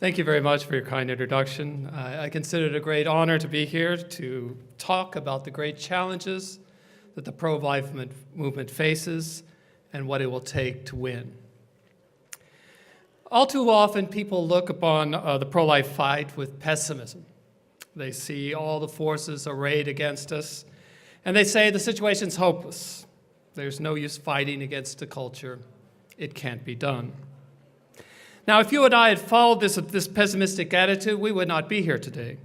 Thank you very much for your kind introduction. I consider it a great honor to be here to talk about the great challenges that the pro-life movement faces and what it will take to win. All too often, people look upon the pro-life fight with pessimism. They see all the forces arrayed against us, and they say the situation's hopeless. There's no use fighting against a culture. It can't be done. Now, if you and I had followed this pessimistic attitude, we would not be here today.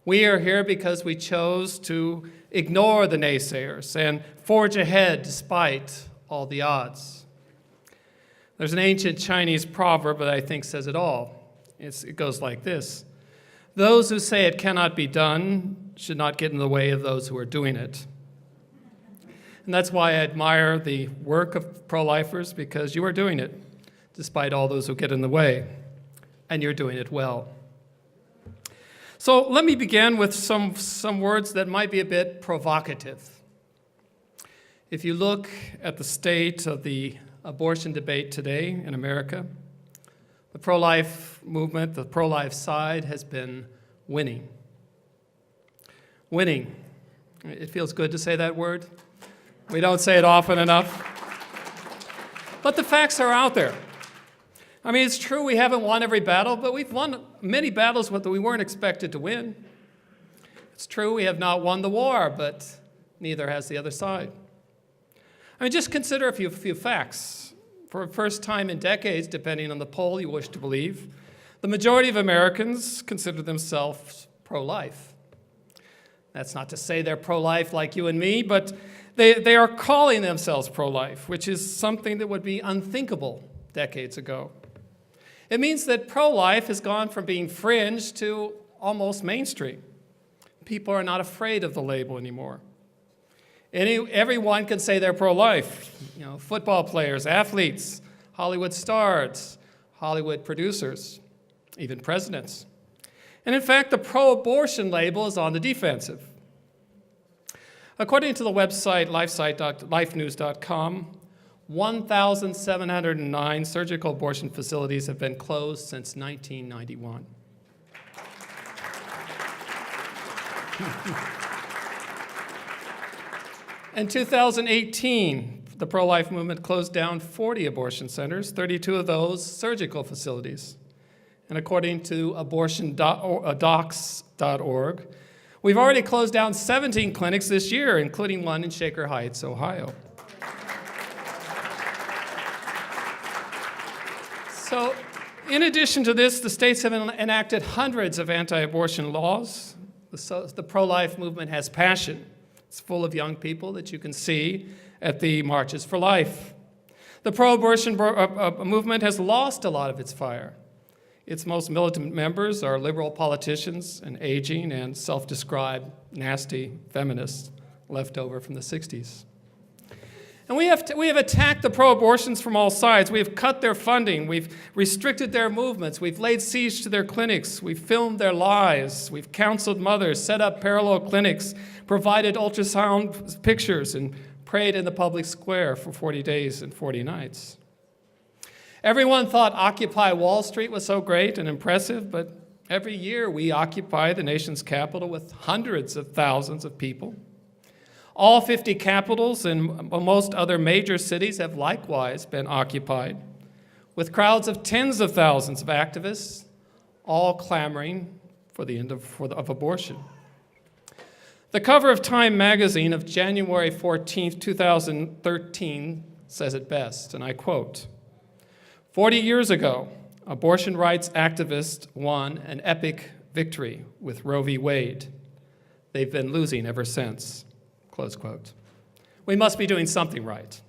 We are here because we chose to ignore the naysayers and forge ahead despite all the odds. There's an ancient Chinese proverb that I think says it all. It goes like this: those who say it cannot be done should not get in the way of those who are doing it. And that's why I admire the work of pro-lifers, because you are doing it, despite all those who get in the way, and you're doing it well. So let me begin with some words that might be a bit provocative. If you look at the state of the abortion debate today in America, the pro-life movement, the pro-life side has been winning. Winning. It feels good to say that word. We don't say it often enough. But the facts are out there. I mean, it's true we haven't won every battle, but we've won many battles that we weren't expected to win. It's true we have not won the war, but neither has the other side. I mean, just consider a few facts. For the first time in decades, depending on the poll you wish to believe, the majority of Americans consider themselves pro-life. That's not to say they're pro-life like you and me, but they are calling themselves pro-life, which is something that would be unthinkable decades ago. It means that pro-life has gone from being fringe to almost mainstream. People are not afraid of the label anymore. Everyone can say they're pro-life. You know, football players, athletes, Hollywood stars, Hollywood producers, even presidents. And in fact, the pro-abortion label is on the defensive. According to the website lifenews.com, 1,709 surgical abortion facilities have been closed since 1991. In 2018, the pro-life movement closed down 40 abortion centers, 32 of those surgical facilities. And according to abortiondocs.org, we've already closed down 17 clinics this year, including one in Shaker Heights, Ohio. So, in addition to this, the states have enacted hundreds of anti-abortion laws. The pro-life movement has passion. It's full of young people that you can see at the Marches for Life. The pro-abortion movement has lost a lot of its fire. Its most militant members are liberal politicians and aging and self-described nasty feminists left over from the 60s. And we have attacked the pro-abortions from all sides. We have cut their funding. We've restricted their movements. We've laid siege to their clinics. We've filmed their lies. We've counseled mothers, set up parallel clinics, provided ultrasound pictures, and prayed in the public square for 40 days and 40 nights. Everyone thought Occupy Wall Street was so great and impressive, but every year we occupy the nation's capital with hundreds of thousands of people. All 50 capitals and most other major cities have likewise been occupied, with crowds of tens of thousands of activists, all clamoring for the end of abortion. The cover of Time magazine of January 14, 2013 says it best, and I quote, 40 years ago, abortion rights activists won an epic victory with Roe v. Wade. They've been losing ever since. Close quote. We must be doing something right.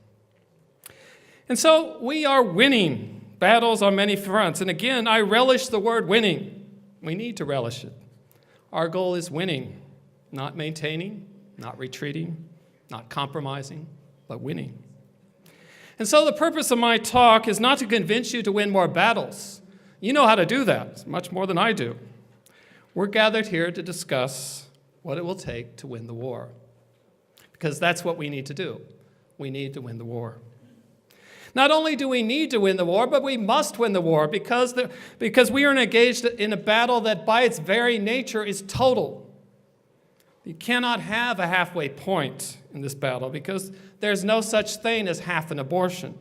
And so we are winning battles on many fronts. And again, I relish the word winning. We need to relish it. Our goal is winning, not maintaining, not retreating, not compromising, but winning. And so the purpose of my talk is not to convince you to win more battles. You know how to do that, much more than I do. We're gathered here to discuss what it will take to win the war. Because that's what we need to do. We need to win the war. Not only do we need to win the war, but we must win the war because we are engaged in a battle that by its very nature is total. You cannot have a halfway point in this battle because there's no such thing as half an abortion.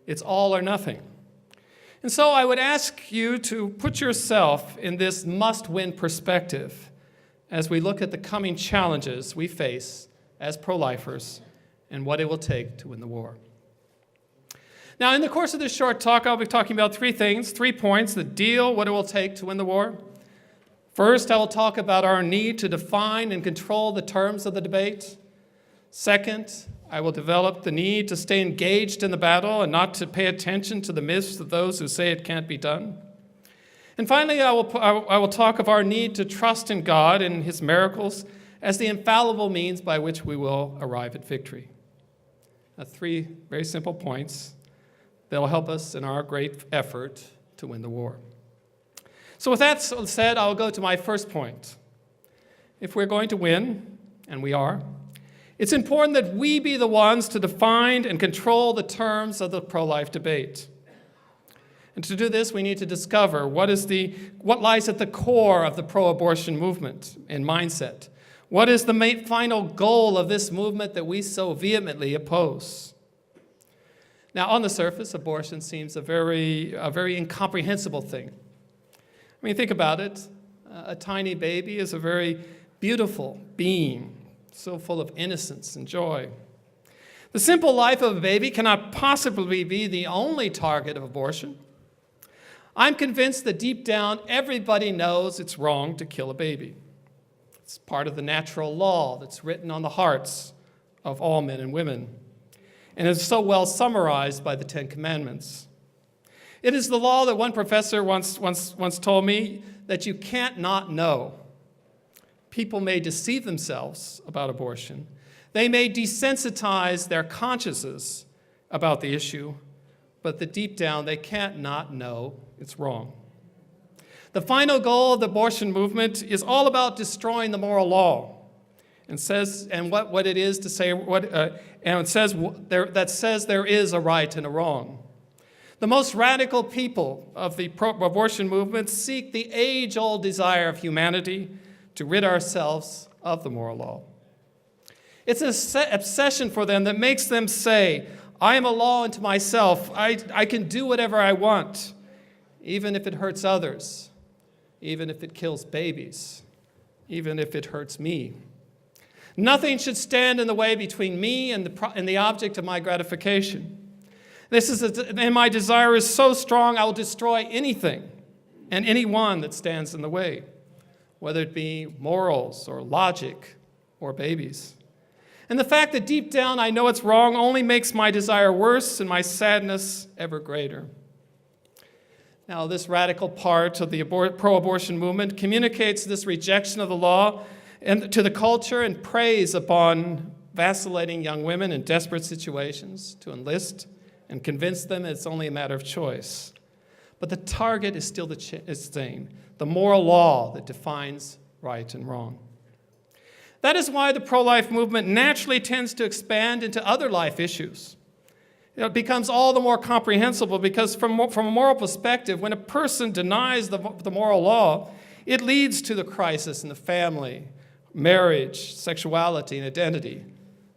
It's all or nothing. And so I would ask you to put yourself in this must-win perspective as we look at the coming challenges we face as pro-lifers and what it will take to win the war. Now, in the course of this short talk, I'll be talking about 3 things, 3 points that deal what it will take to win the war. First, I will talk about our need to define and control the terms of the debate. Second, I will develop the need to stay engaged in the battle and not to pay attention to the myths of those who say it can't be done. And finally, I will talk of our need to trust in God and His miracles as the infallible means by which we will arrive at victory. Now, 3 very simple points that will help us in our great effort to win the war. So with that said, I'll go to my first point. If we're going to win, and we are, it's important that we be the ones to define and control the terms of the pro-life debate. And to do this, we need to discover what lies at the core of the pro-abortion movement and mindset. What is the final goal of this movement that we so vehemently oppose? Now, on the surface, abortion seems a very incomprehensible thing. I mean, think about it. A tiny baby is a very beautiful being, so full of innocence and joy. The simple life of a baby cannot possibly be the only target of abortion. I'm convinced that deep down, everybody knows it's wrong to kill a baby. It's part of the natural law that's written on the hearts of all men and women, and is so well summarized by the 10 Commandments. It is the law that one professor once told me that you can't not know. People may deceive themselves about abortion. They may desensitize their consciences about the issue, but that deep down they can't not know it's wrong. The final goal of the abortion movement is all about destroying the moral law, and what it is to say that says there is a right and a wrong. The most radical people of the pro-abortion movement seek the age-old desire of humanity to rid ourselves of the moral law. It's an obsession for them that makes them say, I am a law unto myself. I can do whatever I want, even if it hurts others, even if it kills babies, even if it hurts me. Nothing should stand in the way between me and the object of my gratification. And my desire is so strong, I will destroy anything and anyone that stands in the way, whether it be morals or logic or babies. And the fact that deep down I know it's wrong only makes my desire worse and my sadness ever greater. Now, this radical part of the pro-abortion movement communicates this rejection of the law and to the culture and preys upon vacillating young women in desperate situations to enlist and convince them it's only a matter of choice. But the target is still the same, the moral law that defines right and wrong. That is why the pro-life movement naturally tends to expand into other life issues. It becomes all the more comprehensible because from a moral perspective, when a person denies the moral law, it leads to the crisis in the family, marriage, sexuality, and identity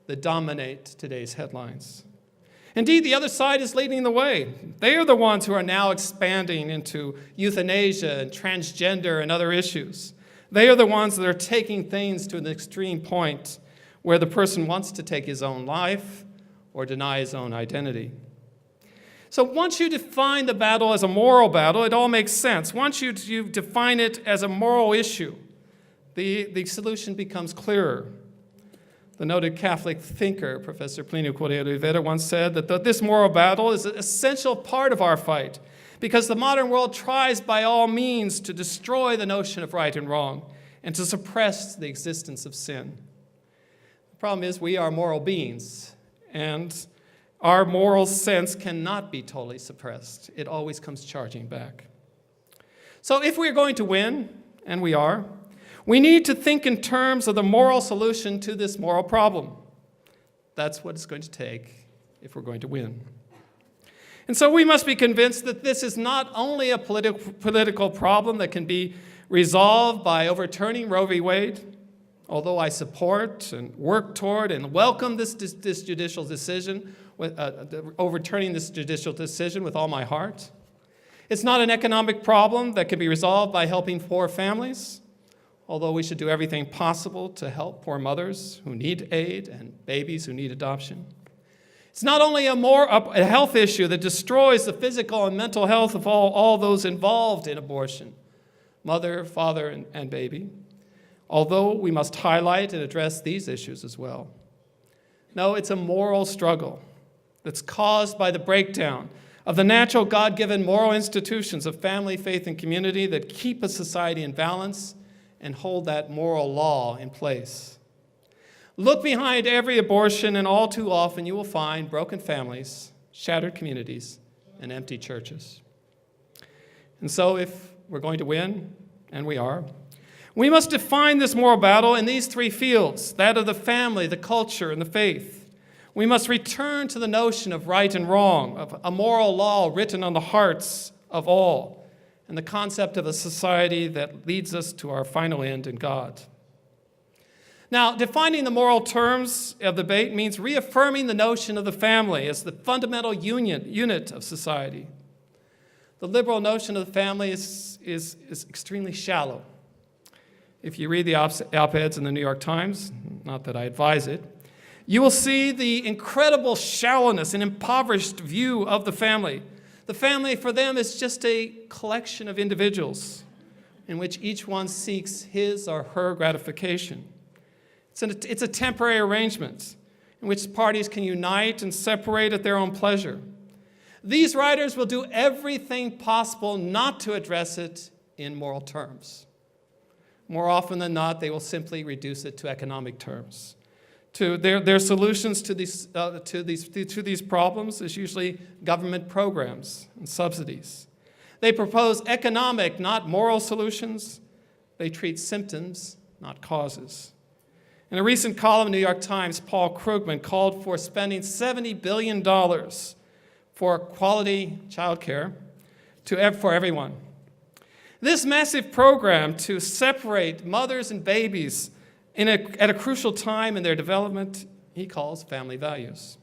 that dominate today's headlines. Indeed, the other side is leading the way. They are the ones who are now expanding into euthanasia and transgender and other issues. They are the ones that are taking things to an extreme point where the person wants to take his own life or deny his own identity. So once you define the battle as a moral battle, it all makes sense. Once you define it as a moral issue, the solution becomes clearer. The noted Catholic thinker, Professor Plinio Correa de Rivera, once said that this moral battle is an essential part of our fight because the modern world tries by all means to destroy the notion of right and wrong and to suppress the existence of sin. The problem is we are moral beings, and our moral sense cannot be totally suppressed. It always comes charging back. So if we're going to win, and we are, we need to think in terms of the moral solution to this moral problem. That's what it's going to take if we're going to win. And so we must be convinced that this is not only a political problem that can be resolved by overturning Roe v. Wade, although I support and work toward and welcome this judicial decision, overturning this judicial decision with all my heart. It's not an economic problem that can be resolved by helping poor families, although we should do everything possible to help poor mothers who need aid and babies who need adoption. It's not only a health issue that destroys the physical and mental health of all those involved in abortion, mother, father, and baby, although we must highlight and address these issues as well. No, it's a moral struggle that's caused by the breakdown of the natural God-given moral institutions of family, faith, and community that keep a society in balance and hold that moral law in place. Look behind every abortion, and all too often you will find broken families, shattered communities, and empty churches. And so if we're going to win, and we are, we must define this moral battle in these three fields, that of the family, the culture, and the faith. We must return to the notion of right and wrong, of a moral law written on the hearts of all, and the concept of a society that leads us to our final end in God. Now, defining the moral terms of debate means reaffirming the notion of the family as the fundamental unit of society. The liberal notion of the family is extremely shallow. If you read the op-eds in the New York Times, not that I advise it, you will see the incredible shallowness and impoverished view of the family. The family for them is just a collection of individuals in which each one seeks his or her gratification. It's a temporary arrangement in which parties can unite and separate at their own pleasure. These writers will do everything possible not to address it in moral terms. More often than not, they will simply reduce it to economic terms. To their solutions to these problems is usually government programs and subsidies. They propose economic, not moral solutions. They treat symptoms, not causes. In a recent column in the New York Times, Paul Krugman called for spending $70 billion for quality childcare for everyone. This massive program to separate mothers and babies at a crucial time in their development, he calls family values.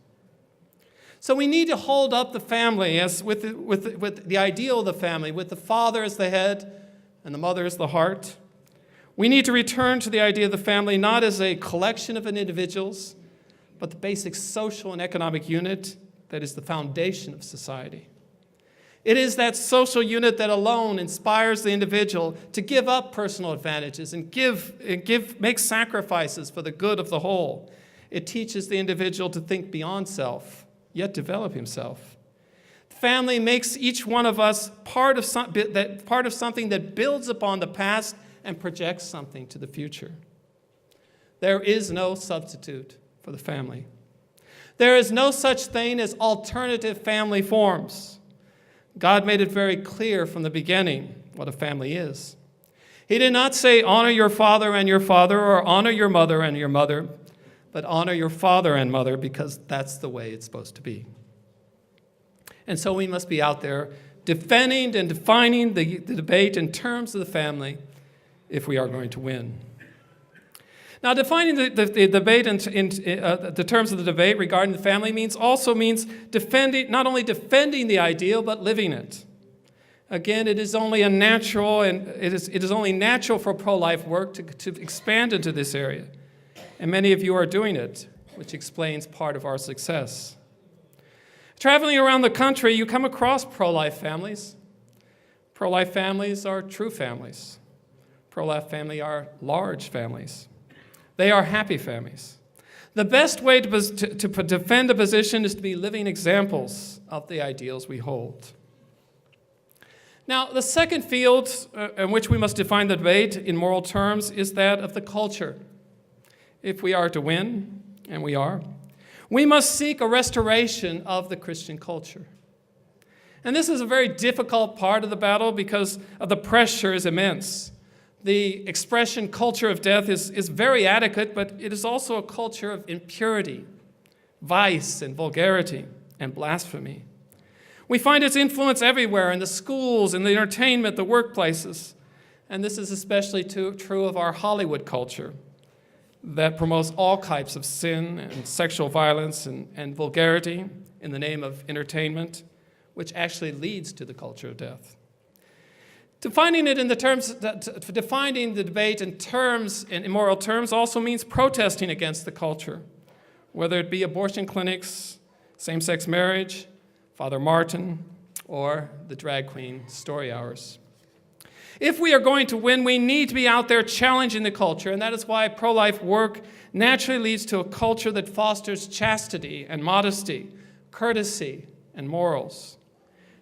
So we need to hold up the family as with the ideal of the family, with the father as the head and the mother as the heart. We need to return to the idea of the family not as a collection of individuals, but the basic social and economic unit that is the foundation of society. It is that social unit that alone inspires the individual to give up personal advantages and make sacrifices for the good of the whole. It teaches the individual to think beyond self, yet develop himself. Family makes each one of us part of something that builds upon the past and projects something to the future. There is no substitute for the family. There is no such thing as alternative family forms. God made it very clear from the beginning what a family is. He did not say, honor your father, or honor your mother, but honor your father and mother, because that's the way it's supposed to be. And so we must be out there defending and defining the debate in terms of the family if we are going to win. Now, defining the debate in the terms of the debate regarding the family means not only defending the ideal, but living it. Again, it is only natural for pro-life work to expand into this area. And many of you are doing it, which explains part of our success. Traveling around the country, you come across pro-life families. Pro-life families are true families. Pro-life families are large families. They are happy families. The best way to defend a position is to be living examples of the ideals we hold. Now, the second field in which we must define the debate in moral terms is that of the culture. If we are to win, and we are, we must seek a restoration of the Christian culture. And this is a very difficult part of the battle because the pressure is immense. The expression culture of death is very adequate, but it is also a culture of impurity, vice, and vulgarity, and blasphemy. We find its influence everywhere, in the schools, in the entertainment, the workplaces. And this is especially true of our Hollywood culture that promotes all types of sin and sexual violence and vulgarity in the name of entertainment, which actually leads to the culture of death. Defining the debate in terms, in immoral terms, also means protesting against the culture, whether it be abortion clinics, same-sex marriage, Father Martin, or the drag queen story hours. If we are going to win, we need to be out there challenging the culture, and that is why pro-life work naturally leads to a culture that fosters chastity and modesty, courtesy and morals.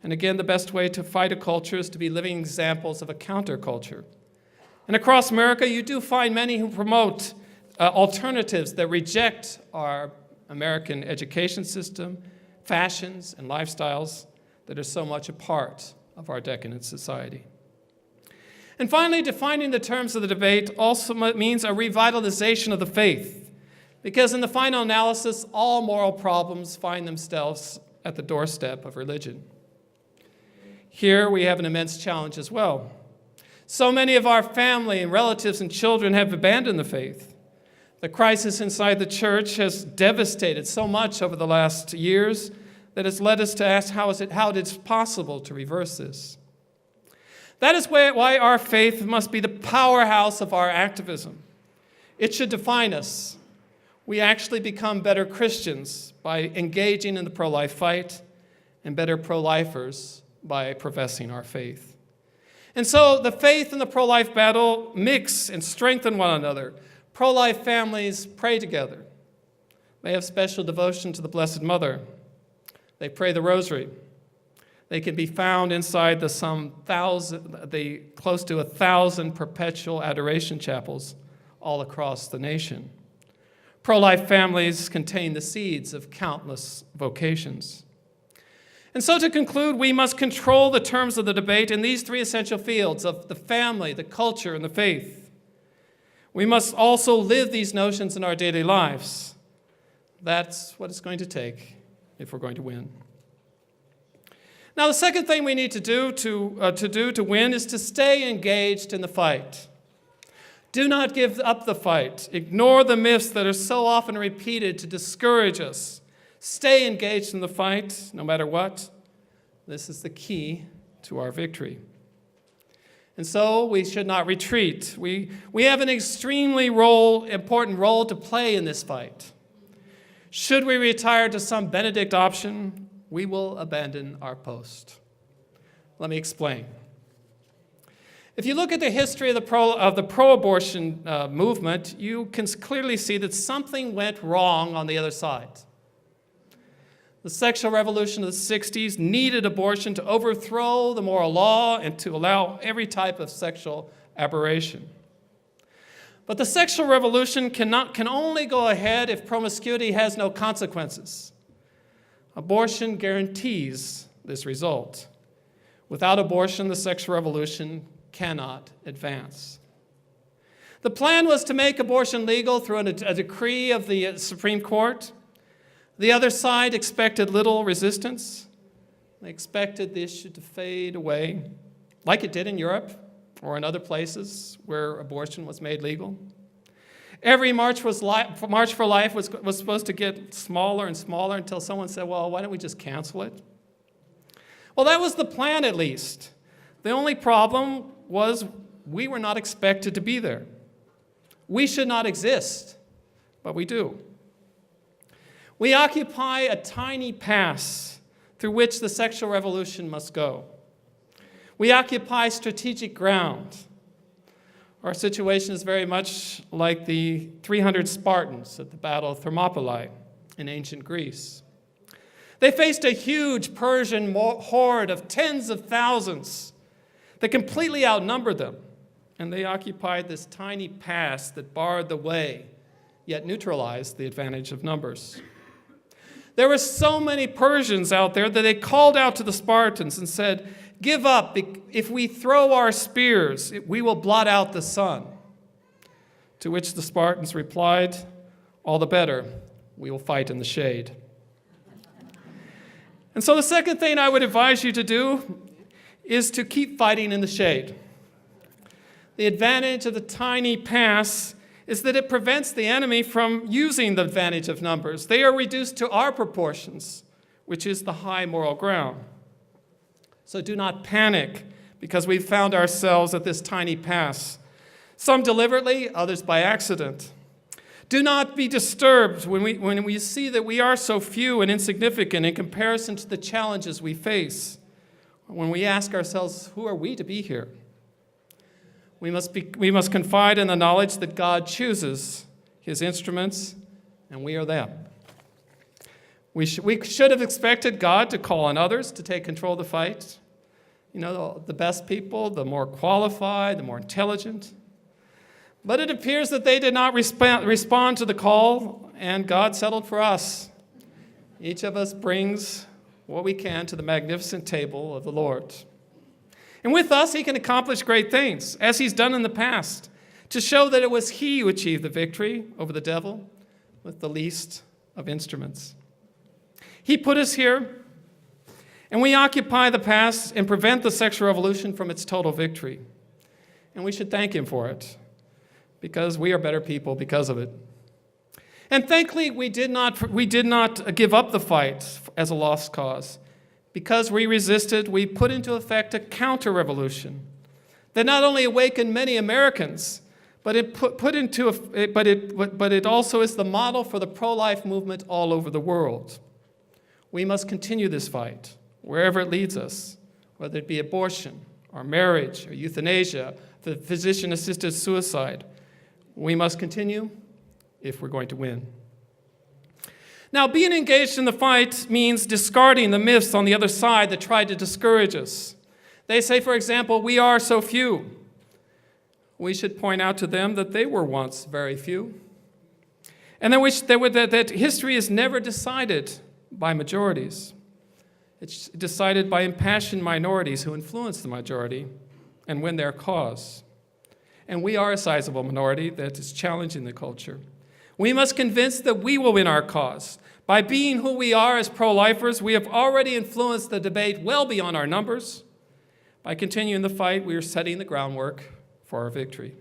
And again, the best way to fight a culture is to be living examples of a counterculture. And across America, you do find many who promote alternatives that reject our American education system, fashions, and lifestyles that are so much a part of our decadent society. And finally, defining the terms of the debate also means a revitalization of the faith, because in the final analysis, all moral problems find themselves at the doorstep of religion. Here we have an immense challenge as well. So many of our family and relatives and children have abandoned the faith. The crisis inside the church has devastated so much over the last years that has led us to ask how it is possible to reverse this. That is why our faith must be the powerhouse of our activism. It should define us. We actually become better Christians by engaging in the pro-life fight, and better pro-lifers by professing our faith. And so the faith and the pro-life battle mix and strengthen one another. Pro-life families pray together. They have special devotion to the Blessed Mother. They pray the Rosary. They can be found inside the close to 1,000 perpetual adoration chapels all across the nation. Pro-life families contain the seeds of countless vocations. And so to conclude, we must control the terms of the debate in these three essential fields of the family, the culture, and the faith. We must also live these notions in our daily lives. That's what it's going to take if we're going to win. Now, the second thing we need to do to win is to stay engaged in the fight. Do not give up the fight. Ignore the myths that are so often repeated to discourage us. Stay engaged in the fight, no matter what. This is the key to our victory. And so we should not retreat. We have an extremely important role to play in this fight. Should we retire to some Benedict option, we will abandon our post. Let me explain. If you look at the history of the pro-abortion movement, you can clearly see that something went wrong on the other side. The sexual revolution of the 60s needed abortion to overthrow the moral law and to allow every type of sexual aberration. But the sexual revolution can only go ahead if promiscuity has no consequences. Abortion guarantees this result. Without abortion, the sexual revolution cannot advance. The plan was to make abortion legal through a decree of the Supreme Court. The other side expected little resistance. They expected the issue to fade away, like it did in Europe or in other places where abortion was made legal. Every March for Life was supposed to get smaller and smaller until someone said, well, why don't we just cancel it? Well, that was the plan, at least. The only problem was we were not expected to be there. We should not exist, but we do. We occupy a tiny pass through which the sexual revolution must go. We occupy strategic ground. Our situation is very much like the 300 Spartans at the Battle of Thermopylae in ancient Greece. They faced a huge Persian horde of tens of thousands that completely outnumbered them, and they occupied this tiny pass that barred the way, yet neutralized the advantage of numbers. There were so many Persians out there that they called out to the Spartans and said, "Give up. If we throw our spears, we will blot out the sun." To which the Spartans replied, "All the better. We will fight in the shade." And so the second thing I would advise you to do is to keep fighting in the shade. The advantage of the tiny pass is that it prevents the enemy from using the advantage of numbers. They are reduced to our proportions, which is the high moral ground. So do not panic because we've found ourselves at this tiny pass, some deliberately, others by accident. Do not be disturbed when we see that we are so few and insignificant in comparison to the challenges we face. When we ask ourselves, who are we to be here? We must confide in the knowledge that God chooses his instruments, and we are them. We should have expected God to call on others to take control of the fight. You know, the best people, the more qualified, the more intelligent. But it appears that they did not respond to the call, and God settled for us. Each of us brings what we can to the magnificent table of the Lord. And with us, he can accomplish great things, as he's done in the past, to show that it was he who achieved the victory over the devil with the least of instruments. He put us here, and we occupy the past and prevent the sexual revolution from its total victory. And we should thank him for it, because we are better people because of it. And thankfully, we did not give up the fight as a lost cause. Because we resisted, we put into effect a counter-revolution that not only awakened many Americans, but it also is the model for the pro-life movement all over the world. We must continue this fight, wherever it leads us, whether it be abortion, or marriage, or euthanasia, physician-assisted suicide. We must continue if we're going to win. Now, being engaged in the fight means discarding the myths on the other side that try to discourage us. They say, for example, we are so few. We should point out to them that they were once very few. And that history is never decided by majorities. It's decided by impassioned minorities who influence the majority and win their cause. And we are a sizable minority that is challenging the culture. We must convince that we will win our cause. By being who we are as pro-lifers, we have already influenced the debate well beyond our numbers. By continuing the fight, we are setting the groundwork for our victory.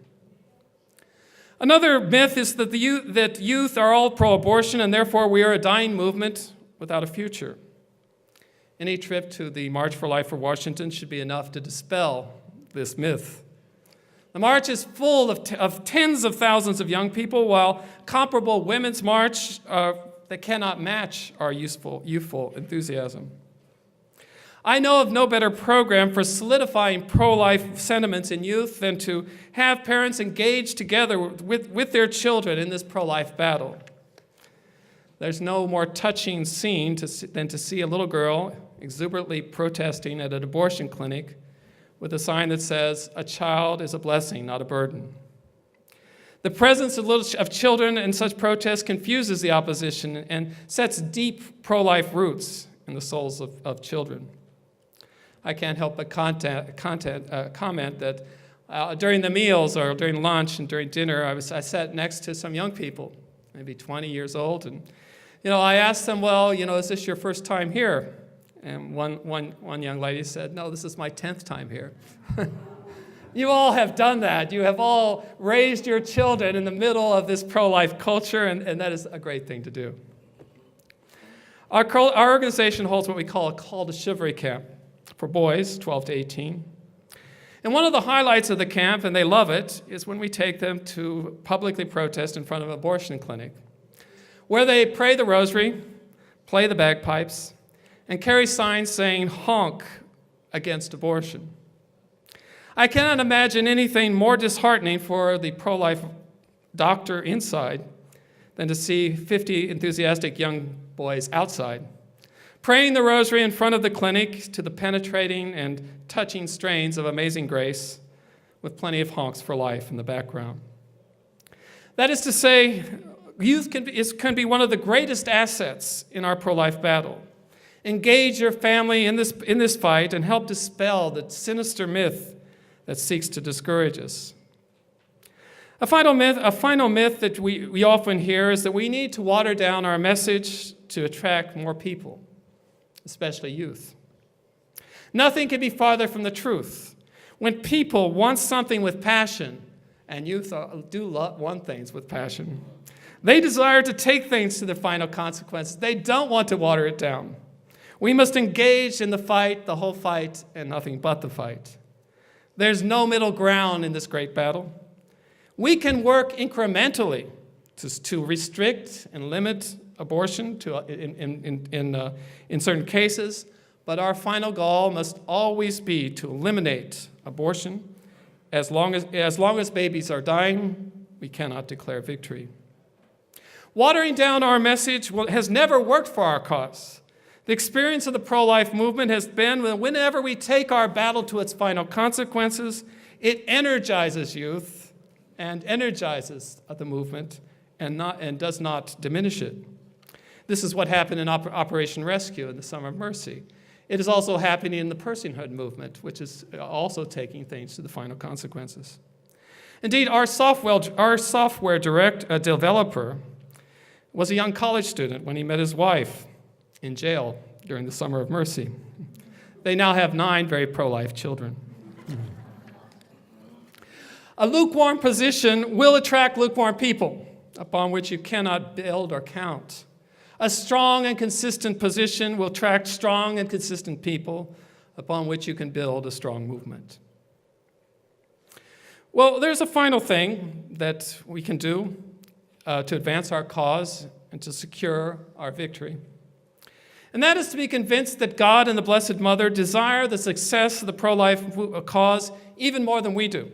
Another myth is that youth are all pro-abortion, and therefore we are a dying movement without a future. Any trip to the March for Life for Washington should be enough to dispel this myth. The march is full of tens of thousands of young people, while comparable women's march that cannot match our youthful enthusiasm. I know of no better program for solidifying pro-life sentiments in youth than to have parents engage together with their children in this pro-life battle. There's no more touching scene than to see a little girl exuberantly protesting at an abortion clinic with a sign that says, "A child is a blessing, not a burden." The presence of children in such protests confuses the opposition and sets deep pro-life roots in the souls of children. I can't help but comment that during the meals or during lunch and during dinner, I sat next to some young people, maybe 20 years old, and I asked them, well, is this your first time here? And one young lady said, no, this is my 10th time here. You all have done that. You have all raised your children in the middle of this pro-life culture, and that is a great thing to do. Our organization holds what we call a call to chivalry camp for boys 12 to 18. And one of the highlights of the camp, and they love it, is when we take them to publicly protest in front of an abortion clinic, where they pray the rosary, play the bagpipes, and carry signs saying, honk against abortion. I cannot imagine anything more disheartening for the pro-life doctor inside than to see 50 enthusiastic young boys outside, praying the rosary in front of the clinic to the penetrating and touching strains of Amazing Grace, with plenty of honks for life in the background. That is to say, youth can be one of the greatest assets in our pro-life battle. Engage your family in this fight and help dispel the sinister myth that seeks to discourage us. A final myth that we often hear is that we need to water down our message to attract more people. especially youth. Nothing can be farther from the truth. When people want something with passion, and youth do want things with passion, they desire to take things to their final consequences. They don't want to water it down. We must engage in the fight, the whole fight, and nothing but the fight. There's no middle ground in this great battle. We can work incrementally to restrict and limit abortion in certain cases, but our final goal must always be to eliminate abortion. As long as babies are dying, we cannot declare victory. Watering down our message has never worked for our cause. The experience of the pro-life movement has been that whenever we take our battle to its final consequences, it energizes youth and energizes the movement and does not diminish it. This is what happened in Operation Rescue in the Summer of Mercy. It is also happening in the personhood movement, which is also taking things to the final consequences. Indeed, our software developer was a young college student when he met his wife in jail during the Summer of Mercy. They now have 9 very pro-life children. A lukewarm position will attract lukewarm people, upon which you cannot build or count. A strong and consistent position will attract strong and consistent people, upon which you can build a strong movement. Well, there's a final thing that we can do to advance our cause and to secure our victory. And that is to be convinced that God and the Blessed Mother desire the success of the pro-life cause even more than we do.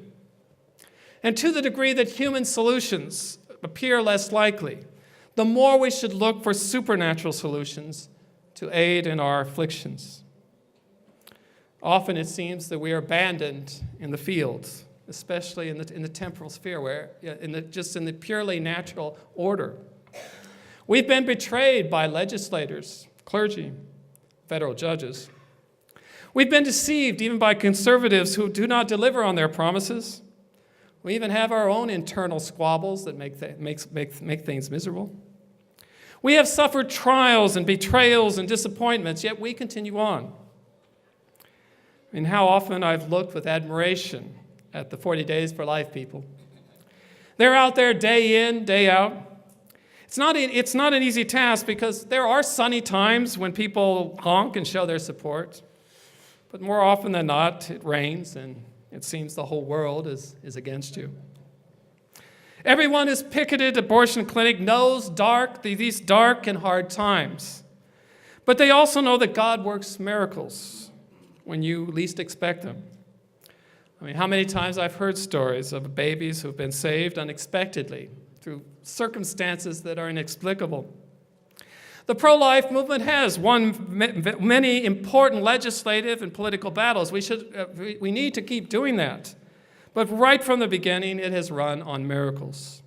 And to the degree that human solutions appear less likely, the more we should look for supernatural solutions to aid in our afflictions. Often it seems that we are abandoned in the fields, especially in the temporal sphere, just in the purely natural order. We've been betrayed by legislators, clergy, federal judges. We've been deceived even by conservatives who do not deliver on their promises. We even have our own internal squabbles that make things miserable. We have suffered trials and betrayals and disappointments, yet we continue on. I mean, how often I've looked with admiration at the 40 Days for Life people. They're out there day in, day out. It's not an easy task because there are sunny times when people honk and show their support. But more often than not, it rains and it seems the whole world is against you. Everyone who's picketed abortion clinic knows these dark and hard times. But they also know that God works miracles when you least expect them. I mean, how many times I've heard stories of babies who've been saved unexpectedly through circumstances that are inexplicable. The pro-life movement has won many important legislative and political battles. We need to keep doing that. But right from the beginning, it has run on miracles.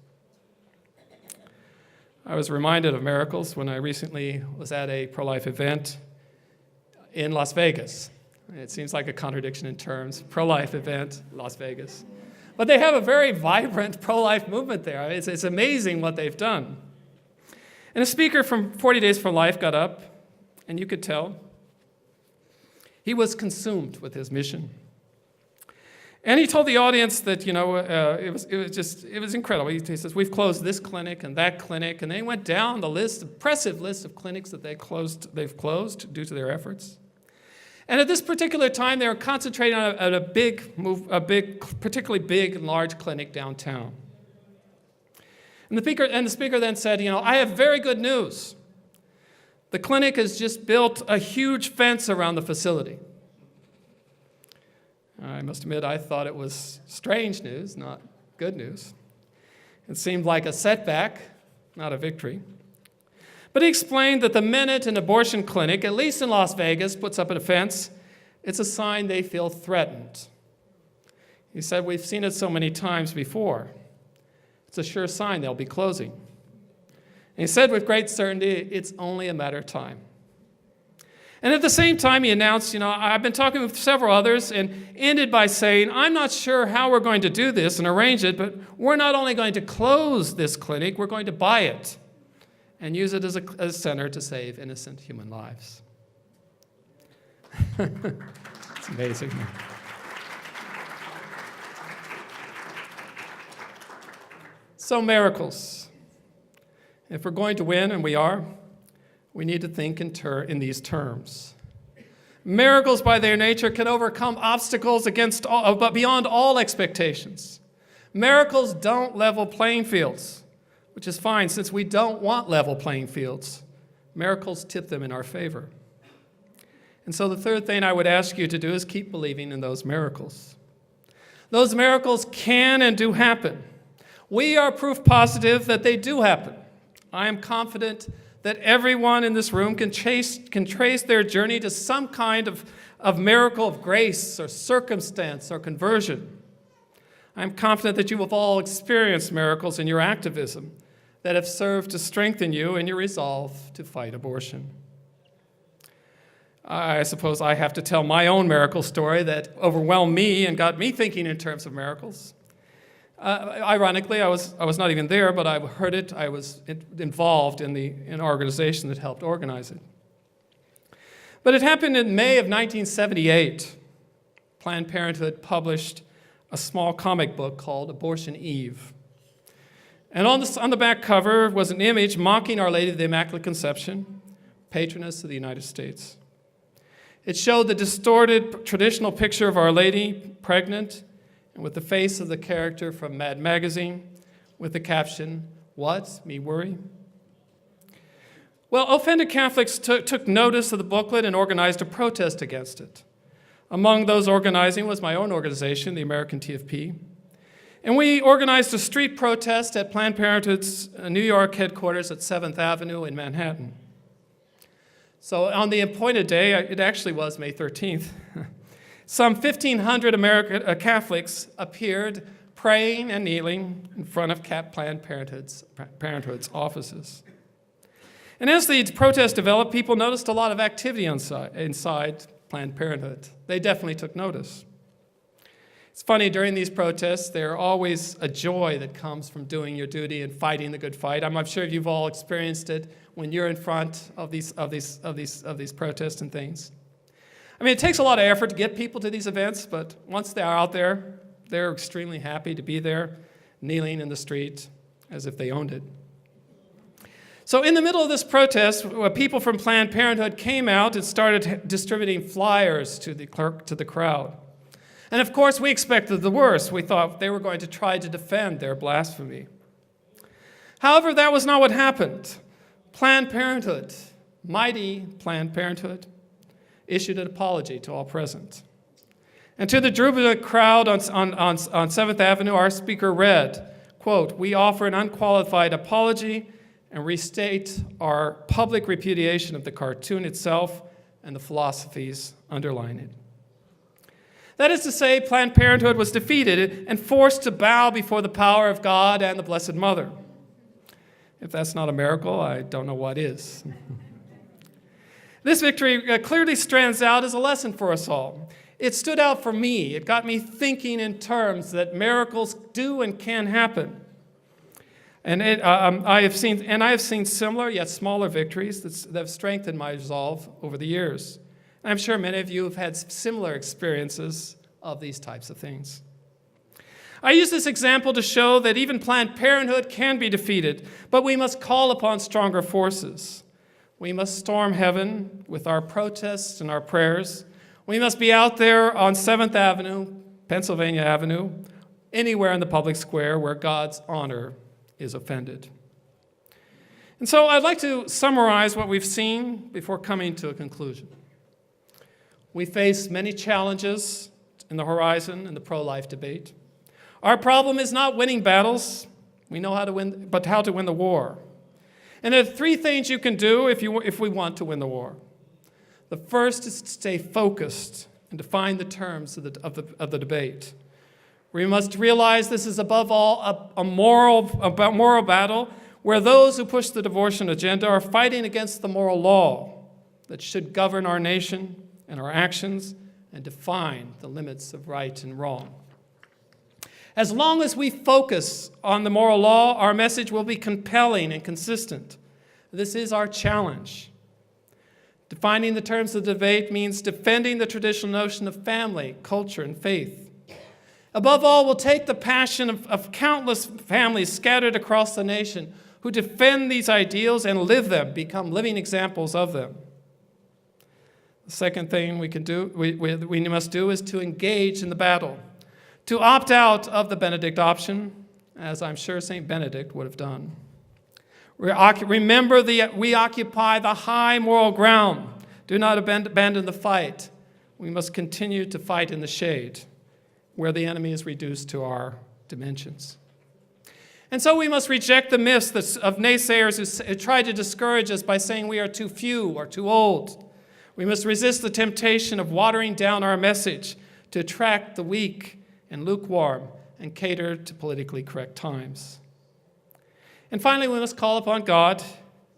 I was reminded of miracles when I recently was at a pro-life event in Las Vegas. It seems like a contradiction in terms. Pro-life event, Las Vegas. But they have a very vibrant pro-life movement there. It's amazing what they've done. And a speaker from 40 Days for Life got up, and you could tell he was consumed with his mission. And he told the audience that, it was incredible. He says, we've closed this clinic and that clinic, and they went down the impressive list of clinics that they've closed due to their efforts. And at this particular time, they were concentrating on a particularly big and large clinic downtown. And the speaker then said, I have very good news. The clinic has just built a huge fence around the facility. I must admit, I thought it was strange news, not good news. It seemed like a setback, not a victory. But he explained that the minute an abortion clinic, at least in Las Vegas, puts up a fence, it's a sign they feel threatened. He said, we've seen it so many times before. It's a sure sign they'll be closing. And he said with great certainty, it's only a matter of time. And at the same time, he announced, I've been talking with several others, and ended by saying, I'm not sure how we're going to do this and arrange it, but we're not only going to close this clinic, we're going to buy it and use it as a center to save innocent human lives. It's amazing. So miracles. If we're going to win, and we are, we need to think in these terms. Miracles by their nature can overcome obstacles but beyond all expectations. Miracles don't level playing fields, which is fine since we don't want level playing fields. Miracles tip them in our favor. And so the third thing I would ask you to do is keep believing in those miracles. Those miracles can and do happen. We are proof positive that they do happen. I am confident that everyone in this room can trace their journey to some kind of miracle of grace or circumstance or conversion. I'm confident that you have all experienced miracles in your activism that have served to strengthen you in your resolve to fight abortion. I suppose I have to tell my own miracle story that overwhelmed me and got me thinking in terms of miracles. Ironically, I was not even there, but I heard it. I was involved in an organization that helped organize it. But it happened in May of 1978. Planned Parenthood published a small comic book called Abortion Eve. And on the back cover was an image mocking Our Lady of the Immaculate Conception, patroness of the United States. It showed the distorted traditional picture of Our Lady pregnant and with the face of the character from Mad Magazine with the caption, "What? Me worry?" Well, offended Catholics took notice of the booklet and organized a protest against it. Among those organizing was my own organization, the American TFP. And we organized a street protest at Planned Parenthood's New York headquarters at 7th Avenue in Manhattan. So on the appointed day, it actually was May 13th, some 1,500 American Catholics appeared praying and kneeling in front of Planned Parenthood's offices. And as the protest developed, people noticed a lot of activity inside Planned Parenthood. They definitely took notice. It's funny, during these protests, there's always a joy that comes from doing your duty and fighting the good fight. I'm sure you've all experienced it when you're in front of these protests and things. I mean, it takes a lot of effort to get people to these events, but once they are out there, they're extremely happy to be there, kneeling in the street as if they owned it. So in the middle of this protest, people from Planned Parenthood came out and started distributing flyers to the crowd. And of course, we expected the worst. We thought they were going to try to defend their blasphemy. However, that was not what happened. Planned Parenthood, mighty Planned Parenthood, issued an apology to all present. And to the jubilant crowd on 7th Avenue, our speaker read, quote, "We offer an unqualified apology and restate our public repudiation of the cartoon itself and the philosophies underlying it." That is to say, Planned Parenthood was defeated and forced to bow before the power of God and the Blessed Mother. If that's not a miracle, I don't know what is. This victory clearly stands out as a lesson for us all. It stood out for me. It got me thinking in terms that miracles do and can happen. And I have seen similar yet smaller victories that have strengthened my resolve over the years. And I'm sure many of you have had similar experiences of these types of things. I use this example to show that even Planned Parenthood can be defeated, but we must call upon stronger forces. We must storm heaven with our protests and our prayers. We must be out there on 7th Avenue, Pennsylvania Avenue, anywhere in the public square where God's honor is offended. And so I'd like to summarize what we've seen before coming to a conclusion. We face many challenges in the horizon in the pro-life debate. Our problem is not winning battles. We know how to win, but how to win the war. And there are three things you can do if we want to win the war. The first is to stay focused and define the terms of the debate. We must realize this is above all a moral battle where those who push the abortion agenda are fighting against the moral law that should govern our nation and our actions and define the limits of right and wrong. As long as we focus on the moral law, our message will be compelling and consistent. This is our challenge. Defining the terms of the debate means defending the traditional notion of family, culture, and faith. Above all, we'll take the passion of countless families scattered across the nation who defend these ideals and live them, become living examples of them. The second thing we must do is to engage in the battle, to opt out of the Benedict option, as I'm sure St. Benedict would have done. Remember, we occupy the high moral ground. Do not abandon the fight. We must continue to fight in the shade, where the enemy is reduced to our dimensions. And so we must reject the myths of naysayers who try to discourage us by saying we are too few or too old. We must resist the temptation of watering down our message to attract the weak and lukewarm and cater to politically correct times. And finally, we must call upon God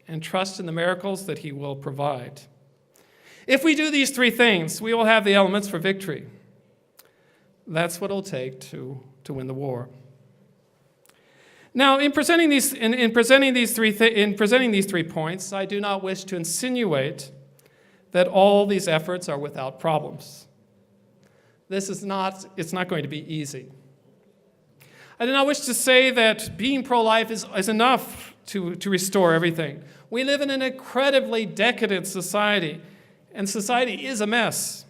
and trust in the miracles that He will provide. If we do these three things, we will have the elements for victory. That's what it'll take to win the war. Now, in presenting these three points, I do not wish to insinuate that all these efforts are without problems. It's not going to be easy. I do not wish to say that being pro-life is enough to restore everything. We live in an incredibly decadent society, and society is a mess.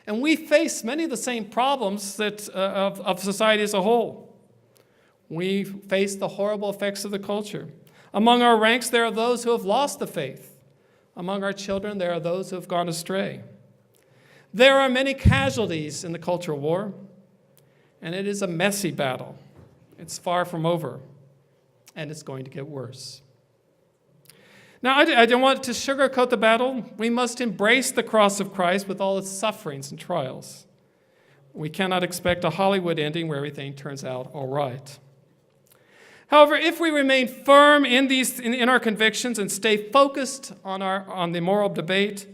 And we face many of the same problems of society as a whole. We face the horrible effects of the culture. Among our ranks, there are those who have lost the faith. Among our children, there are those who have gone astray. There are many casualties in the cultural war, and it is a messy battle. It's far from over, and it's going to get worse. Now, I don't want to sugarcoat the battle. We must embrace the cross of Christ with all its sufferings and trials. We cannot expect a Hollywood ending where everything turns out all right. However, if we remain firm in our convictions and stay focused on the moral debate,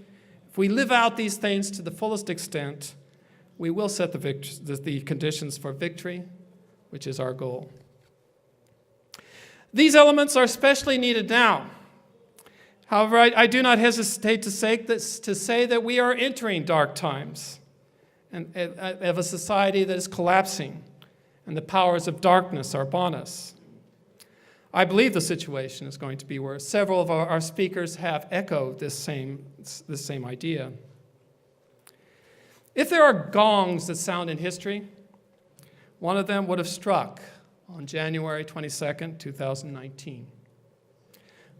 if we live out these things to the fullest extent, we will set the conditions for victory, which is our goal. These elements are especially needed now. However, I do not hesitate to say that we are entering dark times of a society that is collapsing, and the powers of darkness are upon us. I believe the situation is going to be worse. Several of our speakers have echoed this same idea. If there are gongs that sound in history, one of them would have struck on January 22nd, 2019.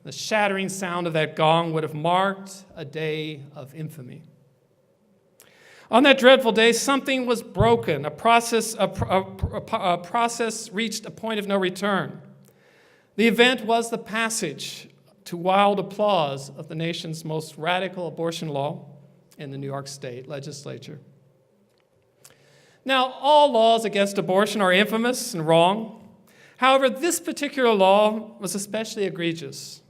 The shattering sound of that gong would have marked a day of infamy. On that dreadful day, something was broken. A process reached a point of no return. The event was the passage to wild applause of the nation's most radical abortion law in the New York State legislature. Now, all laws against abortion are infamous and wrong. However, this particular law was especially egregious.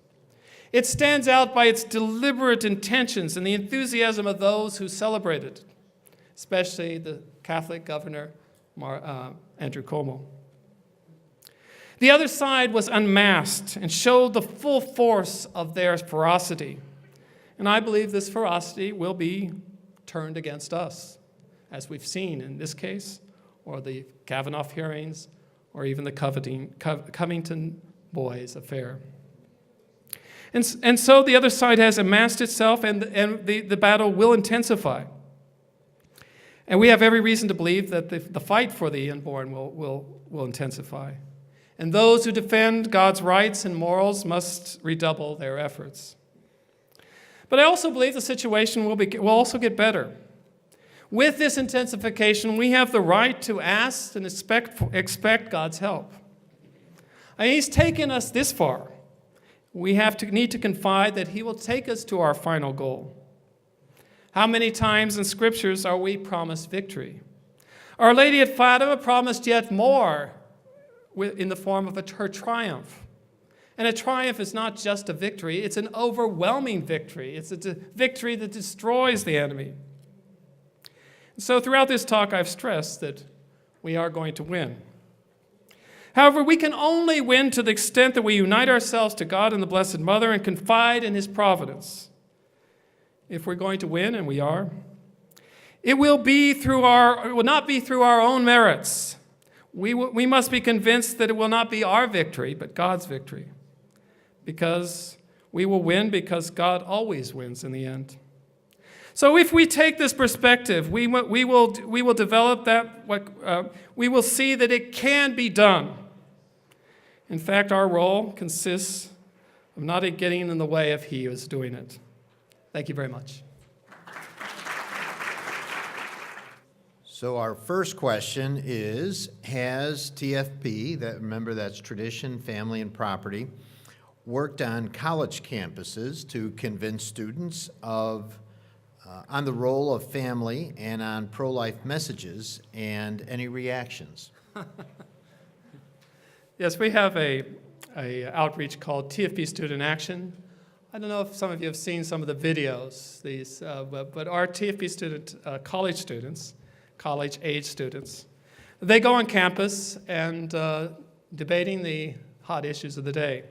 It stands out by its deliberate intentions and the enthusiasm of those who celebrate it, especially the Catholic governor, Andrew Cuomo. The other side was unmasked and showed the full force of their ferocity. And I believe this ferocity will be turned against us, as we've seen in this case, or the Kavanaugh hearings, or even the Covington boys affair. And so the other side has amassed itself, and the battle will intensify. And we have every reason to believe that the fight for the unborn will intensify. And those who defend God's rights and morals must redouble their efforts. But I also believe the situation will also get better. With this intensification, we have the right to ask and expect God's help. He's taken us this far. We need to confide that He will take us to our final goal. How many times in Scriptures are we promised victory? Our Lady at Fatima promised yet more in the form of her triumph. And a triumph is not just a victory, it's an overwhelming victory. It's a victory that destroys the enemy. So throughout this talk, I've stressed that we are going to win. However, we can only win to the extent that we unite ourselves to God and the Blessed Mother and confide in His providence. if we're going to win, and we are, it will not be through our own merits. We must be convinced that it will not be our victory, but God's victory. Because we will win because God always wins in the end. So if we take this perspective, we will develop that, we will see that it can be done. In fact, our role consists of not getting in the way of He who is doing it. Thank you very much. So our first question is, has TFP, remember that's Tradition, Family, and Property, worked on college campuses to convince students on the role of family and on pro-life messages, and any reactions? Yes, we have a outreach called TFP Student Action. I don't know if some of you have seen some of the videos, but our TFP college-age students, they go on campus and debating the hot issues of the day,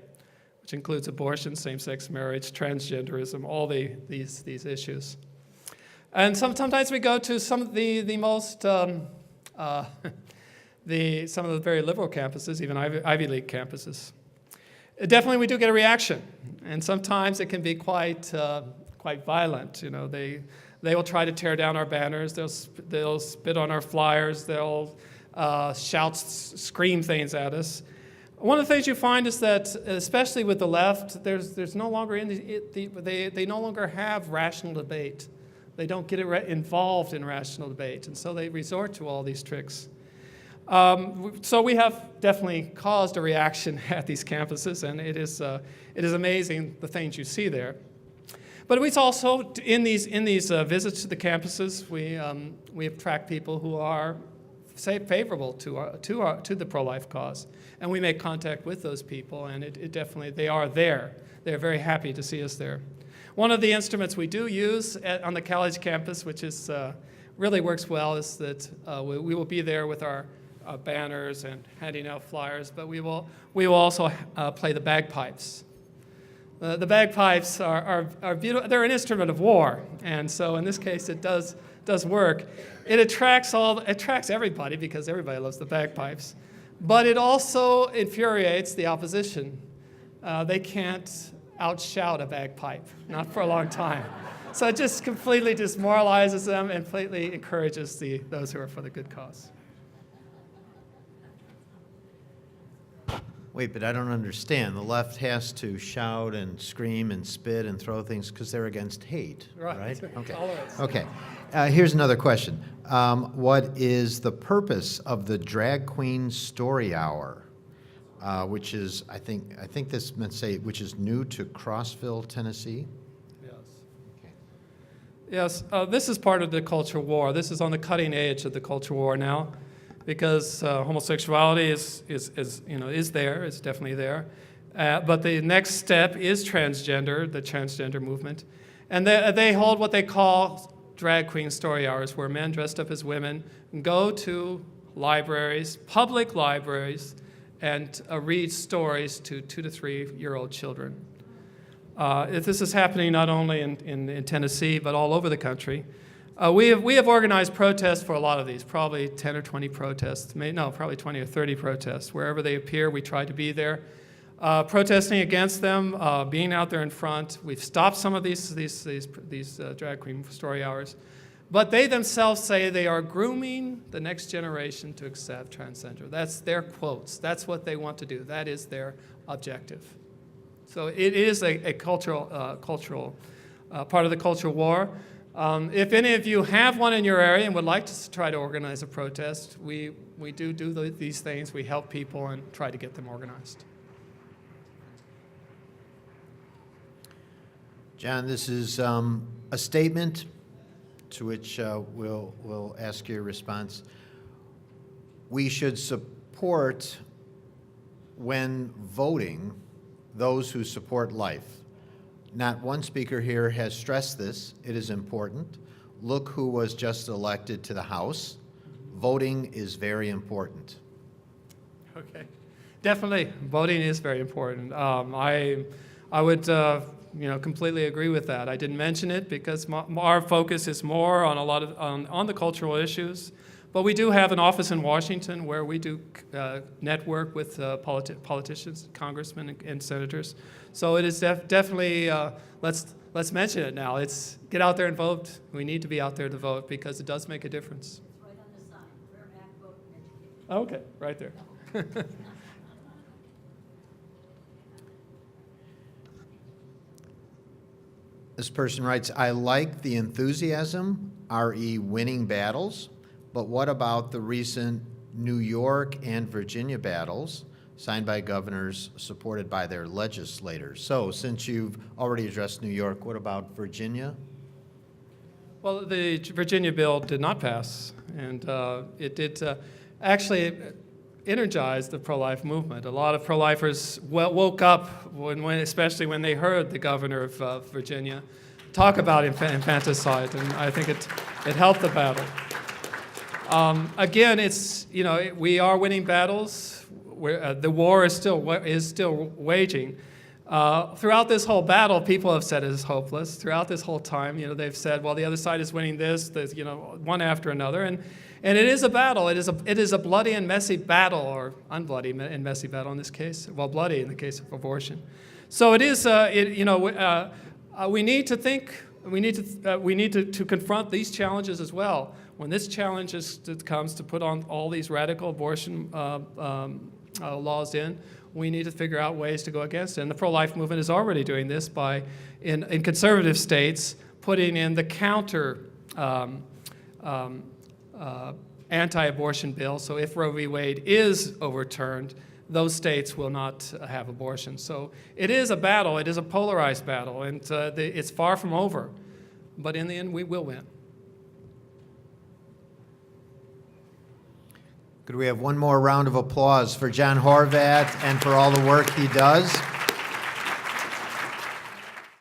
which includes abortion, same-sex marriage, transgenderism, all these issues. And sometimes we go to some of the most, some of the very liberal campuses, even Ivy League campuses. Definitely we do get a reaction, and sometimes it can be quite violent. You know, they will try to tear down our banners, they'll spit on our flyers, they'll scream things at us. One of the things you find is that, especially with the left, there's no longer they no longer have rational debate. They don't get involved in rational debate, and so they resort to all these tricks. So we have definitely caused a reaction at these campuses, and it is amazing the things you see there. But it's also in these visits to the campuses, we attract people who are favorable to the pro-life cause, and we make contact with those people, and it definitely, they are there. They're very happy to see us there. One of the instruments we do use on the college campus, which is really works well, is that we will be there with our banners and handing out flyers, but we will also play the bagpipes. The bagpipes are beautiful. They're an instrument of war, and so in this case it does work. It attracts everybody because everybody loves the bagpipes, but it also infuriates the opposition. They can't outshout a bagpipe, not for a long time. So it just completely demoralizes them and completely encourages those who are for the good cause. Wait, but I don't understand. The left has to shout and scream and spit and throw things because they're against hate, right? Okay. Tolerance. Okay. Here's another question. What is the purpose of the Drag Queen Story Hour, which is, I think this meant say, which is new to Crossville, Tennessee? Yes. Okay. Yes. This is part of the culture war. This is on the cutting edge of the culture war now, because homosexuality is there. It's definitely there. But the next step is transgender, the transgender movement, and they hold what they call drag queen story hours, where men dressed up as women go to libraries, public libraries, and read stories to 2 to 3-year-old children. This is happening not only in Tennessee, but all over the country. We have organized protests for a lot of these, probably 10 or 20 protests, probably 20 or 30 protests. Wherever they appear, we try to be there, protesting against them, being out there in front. We've stopped some of these drag queen story hours, but they themselves say they are grooming the next generation to accept transgender. That's their quotes. That's what they want to do. That is their objective. So it is a cultural part of the culture war. If any of you have one in your area and would like to try to organize a protest, we do these things. We help people and try to get them organized. John, this is a statement to which we'll ask your response. We should support, when voting, those who support life. Not one speaker here has stressed this. It is important. Look who was just elected to the House. Voting is very important. Okay, definitely, voting is very important. I would completely agree with that. I didn't mention it because our focus is more on a lot of on the cultural issues. But we do have an office in Washington where we do network with politicians, congressmen, and senators. So it is definitely, let's mention it now. It's get out there and vote. We need to be out there to vote because it does make a difference. It's right on the sign, wear a mask, vote, and educate. Okay, right there. This person writes, I like the enthusiasm, re winning battles, but what about the recent New York and Virginia battles signed by governors supported by their legislators? So since you've already addressed New York, what about Virginia? Well, the Virginia bill did not pass, and it did actually energize the pro-life movement. A lot of pro-lifers woke up, especially when they heard the governor of Virginia talk about infanticide, and I think it helped the battle. Again, we are winning battles. The war is still waging. Throughout this whole battle, people have said it is hopeless. Throughout this whole time, they've said, well, the other side is winning this, one after another, and it is a battle. It is a bloody and messy battle, or unbloody and messy battle in this case. Well, bloody in the case of abortion. So it is. We need to think. We need to confront these challenges as well. When this challenge comes to put on all these radical abortion laws we need to figure out ways to go against it. And the pro-life movement is already doing this by, in conservative states, putting in the counter anti-abortion bill. So if Roe v. Wade is overturned, those states will not have abortion. So it is a battle. It is a polarized battle, and it's far from over. But in the end, we will win. Could we have one more round of applause for John Horvat and for all the work he does?